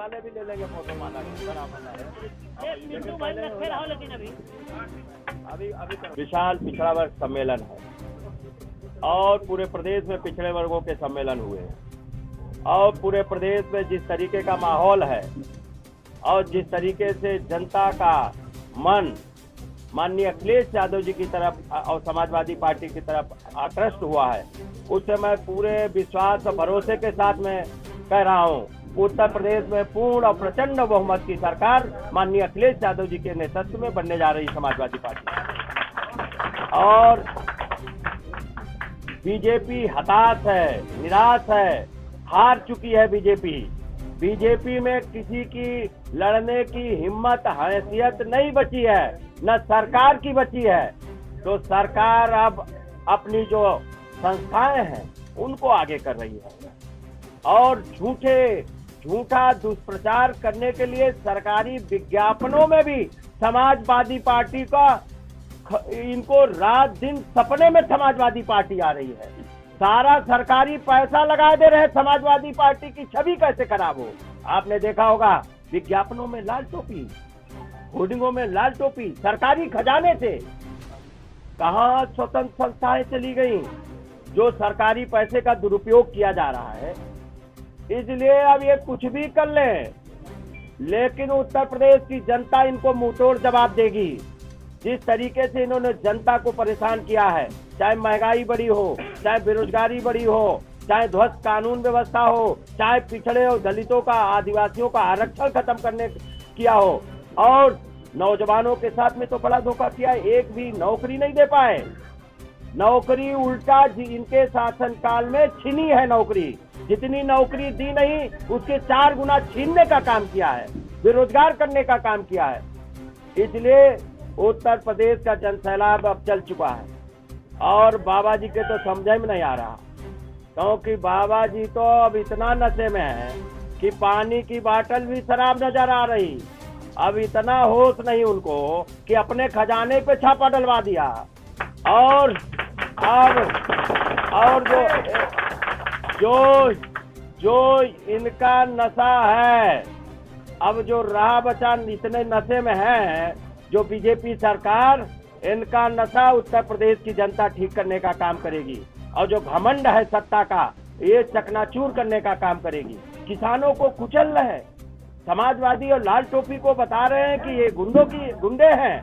वाले भी ले लेंगे फोटो माला की, बराबर है। मिंटू भाई रखे रहो, लेकिन अभी विशाल पिछड़ा वर्ग सम्मेलन है और पूरे प्रदेश में पिछड़े वर्गों के सम्मेलन हुए हैं और पूरे प्रदेश में जिस तरीके का माहौल है और जिस तरीके से जनता का मन माननीय अखिलेश यादव जी की तरफ और समाजवादी पार्टी की तरफ आकृष्ट हुआ है, उससे मैं पूरे विश्वास और भरोसे के साथ में कह रहा हूं, उत्तर प्रदेश में पूर्ण और प्रचंड बहुमत की सरकार माननीय अखिलेश यादव जी के नेतृत्व में बनने जा रही समाजवादी पार्टी। और बीजेपी हताश है, निराश है, हार चुकी है बीजेपी में किसी की लड़ने की हिम्मत, हैसियत नहीं बची है, न सरकार की बची है। तो सरकार अब अपनी जो संस्थाएं हैं उनको आगे कर रही है और झूठा दुष्प्रचार करने के लिए सरकारी विज्ञापनों में भी समाजवादी पार्टी का इनको रात दिन सपने में समाजवादी पार्टी आ रही है। सारा सरकारी पैसा लगा दे रहे समाजवादी पार्टी की छवि कैसे खराब हो। आपने देखा होगा विज्ञापनों में लाल टोपी, होर्डिंगों में लाल टोपी, सरकारी खजाने से कहां स्वतंत्र संस्थाएं चली गई जो सरकारी पैसे का दुरुपयोग किया जा रहा है। इसलिए अब ये कुछ भी कर ले, लेकिन उत्तर प्रदेश की जनता इनको मुंहतोड़ जवाब देगी। जिस तरीके से इन्होंने जनता को परेशान किया है, चाहे महंगाई बढ़ी हो, चाहे बेरोजगारी बढ़ी हो, चाहे ध्वस्त कानून व्यवस्था हो, चाहे पिछड़े और दलितों का, आदिवासियों का आरक्षण खत्म करने किया हो, और नौजवानों के साथ में तो बड़ा धोखा किया, एक भी नौकरी नहीं दे पाए। नौकरी उल्टा इनके शासनकाल में छीनी है नौकरी, जितनी नौकरी दी नहीं उसके 4 गुना छीनने का काम किया है, बेरोजगार करने का काम किया है। इसलिए उत्तर प्रदेश का जनसैलाब अब चल चुका है और बाबा जी के तो समझ में नहीं आ रहा, क्योंकि बाबा जी तो अब इतना नशे में है कि पानी की बोतल भी शराब नजर आ रही। अब इतना होश नहीं उनको कि अपने खजाने पे छापा डलवा दिया। और जो इनका नशा है, अब जो रहा बचा इतने नशे में है, जो बीजेपी सरकार, इनका नशा उत्तर प्रदेश की जनता ठीक करने का काम करेगी और जो घमंड है सत्ता का, ये चकनाचूर करने का काम करेगी। किसानों को कुचल रहे हैं, समाजवादी और लाल टोपी को बता रहे हैं कि ये गुंडे हैं।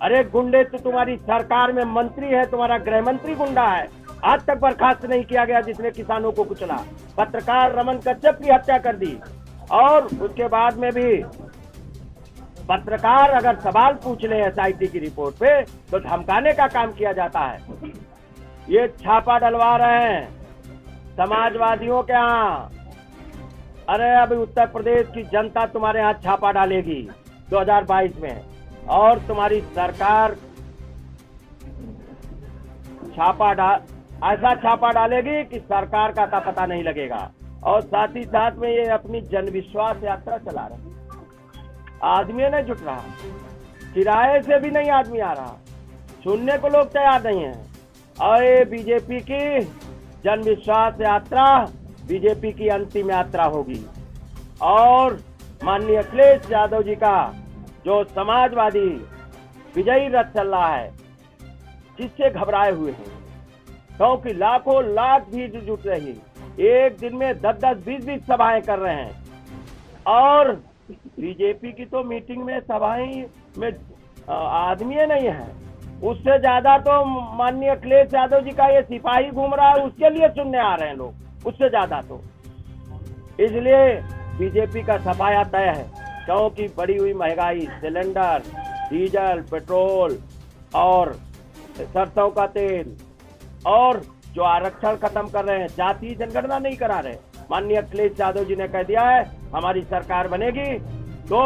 अरे गुंडे तो तुम्हारी सरकार में मंत्री है, तुम्हारा गृह मंत्री गुंडा है, आज तक बर्खास्त नहीं किया गया जिसने किसानों को कुचला। पत्रकार रमन कच्छप की हत्या कर दी और उसके बाद में भी पत्रकार अगर सवाल पूछ ले SIT की रिपोर्ट पे तो धमकाने का काम किया जाता है। ये छापा डलवा रहे हैं समाजवादियों के यहाँ। अरे अभी उत्तर प्रदेश की जनता तुम्हारे यहाँ छापा डालेगी 2022 में, और तुम्हारी सरकार ऐसा छापा डालेगी कि सरकार का पता नहीं लगेगा। और साथ ही साथ में ये अपनी जनविश्वास यात्रा चला रहे हैं। आदमी नहीं जुट रहा, किराए से भी नहीं आदमी आ रहा, सुनने को लोग तैयार नहीं है। और ये बीजेपी की जनविश्वास यात्रा बीजेपी की अंतिम यात्रा होगी और माननीय अखिलेश यादव जी का जो समाजवादी विजयी रथ चल रहा है, जिससे घबराए हुए हैं, क्योंकि लाखों लाख भीड़ जुट रही, एक दिन में 10-10, 20-20 सभाएं कर रहे हैं। और बीजेपी की तो मीटिंग में, सभाएं में आदमी नहीं है, उससे ज्यादा तो माननीय अखिलेश यादव जी का ये सिपाही घूम रहा है, उसके लिए सुनने आ रहे हैं लोग, उससे ज्यादा तो। इसलिए बीजेपी का सफाया तय है, क्योंकि बढ़ी हुई महंगाई, सिलेंडर, डीजल, पेट्रोल और सरसों का तेल, और जो आरक्षण खत्म कर रहे हैं, जातीय जनगणना नहीं करा रहे। माननीय अखिलेश यादव जी ने कह दिया है हमारी सरकार बनेगी तो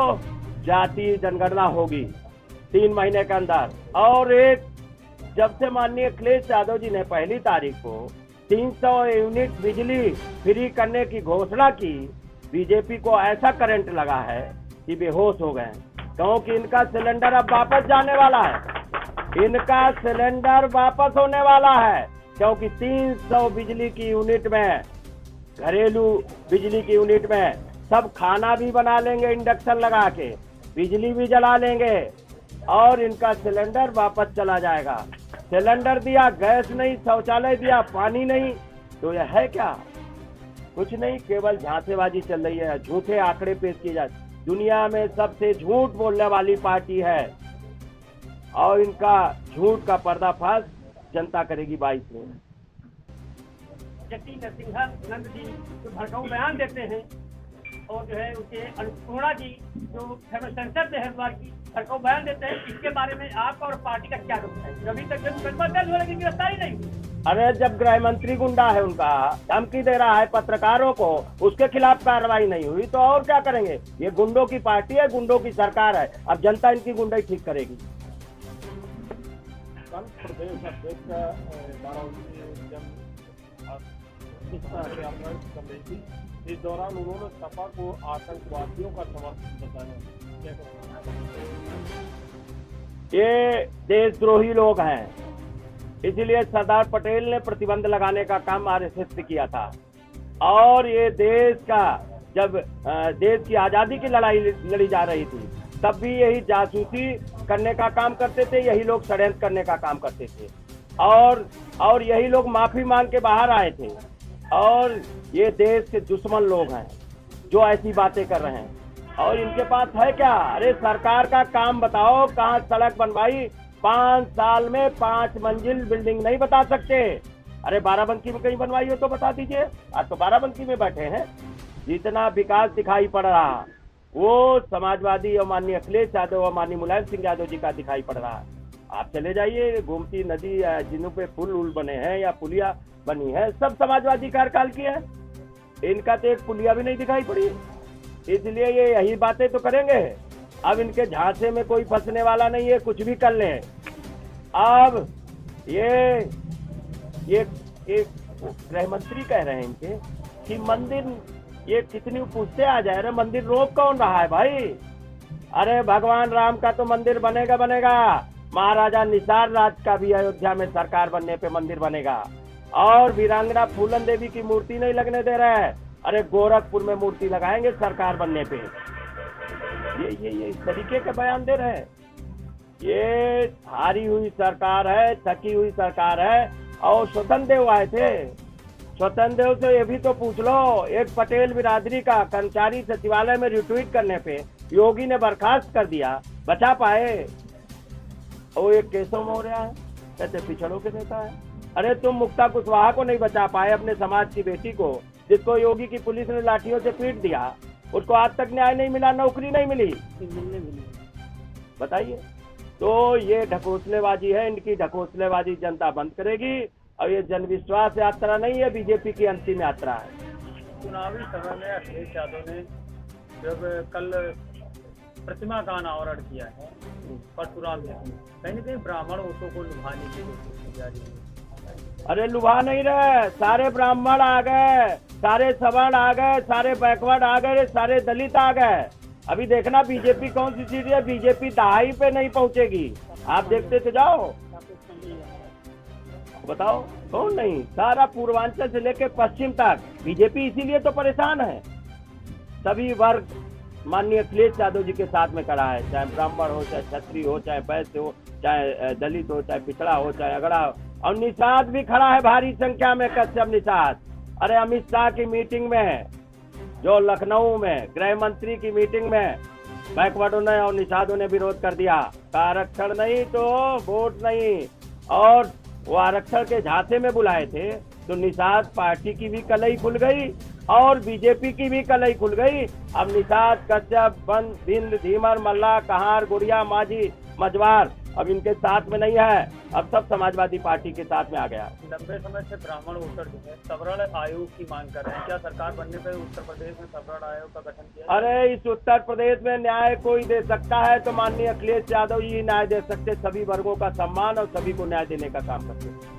जातीय जनगणना होगी 3 महीने के अंदर। और जब से माननीय अखिलेश यादव जी ने 1 तारीख को 300 यूनिट बिजली फ्री करने की घोषणा की, बीजेपी को ऐसा करंट लगा है कि बेहोश हो गए, क्योंकि इनका सिलेंडर अब वापस जाने वाला है। इनका सिलेंडर वापस होने वाला है, क्योंकि 300 बिजली की यूनिट में, घरेलू बिजली की यूनिट में सब खाना भी बना लेंगे इंडक्शन लगा के, बिजली भी जला लेंगे और इनका सिलेंडर वापस चला जाएगा। सिलेंडर दिया, गैस नहीं, शौचालय दिया, पानी नहीं, तो यह है क्या? कुछ नहीं, केवल झांसेबाजी चल रही है, झूठे आंकड़े पेश किए जाते। दुनिया में सबसे झूठ बोलने वाली पार्टी है और इनका झूठ का पर्दाफाश जनता करेगी 22 में। जगदीश नंद जी जो भड़काऊ बयान देते हैं और जो है उसके अन्नपूर्णा जी जो संसद से हरिद्वार की भड़काऊ बयान देते हैं, इसके बारे में आपका और पार्टी का क्या रुख है? अभी तक जब मुकदमा दर्ज हो लेकिन गिरफ्तारी नहीं हुई। अरे जब गृह मंत्री गुंडा है, उनका धमकी दे रहा है पत्रकारों को, उसके खिलाफ कार्रवाई नहीं हुई तो और क्या करेंगे? ये गुंडों की पार्टी है, गुंडों की सरकार है, अब जनता इनकी गुंडाई ठीक करेगी। कल प्रदेश अध्यक्ष कर रही थी, इस दौरान उन्होंने सपा को आतंकवादियों का समर्थन बताया। ये देशद्रोही लोग हैं, इसलिए सरदार पटेल ने प्रतिबंध लगाने का काम आरएसएस से किया था। और ये देश का जब देश की आजादी की लड़ाई लड़ी जा रही थी, तब भी यही जासूसी करने का काम करते थे, यही लोग षड्यंत्र करने का काम करते थे और यही लोग माफी मांग के बाहर आए थे। और ये देश के दुश्मन लोग हैं जो ऐसी बातें कर रहे हैं। और इनके पास है क्या? अरे सरकार का काम बताओ, कहाँ सड़क बनवाई? 5 साल में 5 मंजिल बिल्डिंग नहीं बता सकते। अरे बाराबंकी में कहीं बनवाई हो तो बता दीजिए। आज तो बाराबंकी में बैठे हैं। जितना विकास दिखाई पड़ रहा वो समाजवादी और माननीय अखिलेश यादव और माननीय मुलायम सिंह यादव जी का दिखाई पड़ रहा है। आप चले जाइए, गोमती नदी जिनों पे पुल उल बने हैं या पुलिया बनी है, सब समाजवादी कार्यकाल की है। इनका तो एक पुलिया भी नहीं दिखाई पड़ी, इसलिए ये यही बातें तो करेंगे। अब इनके झांसे में कोई फंसने वाला नहीं है, कुछ भी कर ले। अब ये गृह मंत्री कह रहे हैं इनके कि मंदिर, ये कितनी पूछते आ जाए, अरे मंदिर रोक कौन रहा है भाई? अरे भगवान राम का तो मंदिर बनेगा बनेगा, महाराजा निसार राज का भी अयोध्या में सरकार बनने पे मंदिर बनेगा। और वीरांगना फूलन देवी की मूर्ति नहीं लगने दे रहे हैं, अरे गोरखपुर में मूर्ति लगाएंगे सरकार बनने पे। ये इस तरीके के बयान दे रहे हैं। ये हारी हुई सरकार है, थकी हुई सरकार है। और स्वतंत्र देव आए थे, स्वतंत्र देव से ये भी तो पूछ लो, एक पटेल बिरादरी का कर्मचारी सचिवालय में रिट्वीट करने पे योगी ने बर्खास्त कर दिया, बचा पाए? और एक केशव मौर्य है, कहते पिछड़ों के नेता है। अरे तुम मुक्ता कुशवाहा को नहीं बचा पाए, अपने समाज की बेटी को, जिसको योगी की पुलिस ने लाठियों से पीट दिया, उसको आज तक न्याय नहीं मिला, नौकरी नहीं मिली। बताइए। तो ये ढकोसलेबाजी है, इनकी ढकोसलेबाजी जनता बंद करेगी। और ये जनविश्वास यात्रा नहीं है, बीजेपी की अंतिम यात्रा है। चुनावी समय में अखिलेश यादव ने जब कल प्रतिमा का अनावरण किया है परशुराम जी, कहीं न कहीं ब्राह्मण वोटों को लुभाने की कोशिश की जा रही है। अरे लुभा नहीं रहे, सारे ब्राह्मण आ गए, सारे सवर्ण आ गए, सारे बैकवर्ड आ गए, सारे दलित आ गए। अभी देखना बीजेपी कौन सी सीट है, बीजेपी दहाई पे नहीं पहुंचेगी। आप देखते तो जाओ, बताओ कौन नहीं, सारा पूर्वांचल से लेकर पश्चिम तक बीजेपी इसीलिए तो परेशान है। सभी वर्ग माननीय अखिलेश यादव जी के साथ में खड़ा है, चाहे ब्राह्मण हो, चाहे क्षत्रिय हो, चाहे वैश्य हो, चाहे दलित हो, चाहे पिछड़ा हो, चाहे अगड़ा हो। और निषाद भी खड़ा है भारी संख्या में, कश्यप निषाद। अरे अमित शाह की मीटिंग में, जो लखनऊ में गृह मंत्री की मीटिंग में बैकवर्डों ने और निषादों ने विरोध कर दिया, आरक्षण नहीं तो वोट नहीं। और वो आरक्षण के झांसे में बुलाए थे तो निषाद पार्टी की भी कलई खुल गई और बीजेपी की भी कलई खुल गई। अब निषाद, कश्यप, बिंद, धीमर, मल्ला, कहार, गुड़िया, माझी, मजवार अब इनके साथ में नहीं है, अब सब समाजवादी पार्टी के साथ में आ गया। लंबे समय से ब्राह्मण वोटर जो है सवर्ण आयोग की मांग कर रहे हैं, क्या सरकार बनने पर उत्तर प्रदेश में सवर्ण आयोग का गठन किया? अरे इस उत्तर प्रदेश में न्याय कोई दे सकता है तो माननीय अखिलेश यादव जी न्याय दे सकते, सभी वर्गों का सम्मान और सभी को न्याय देने का काम करते हैं।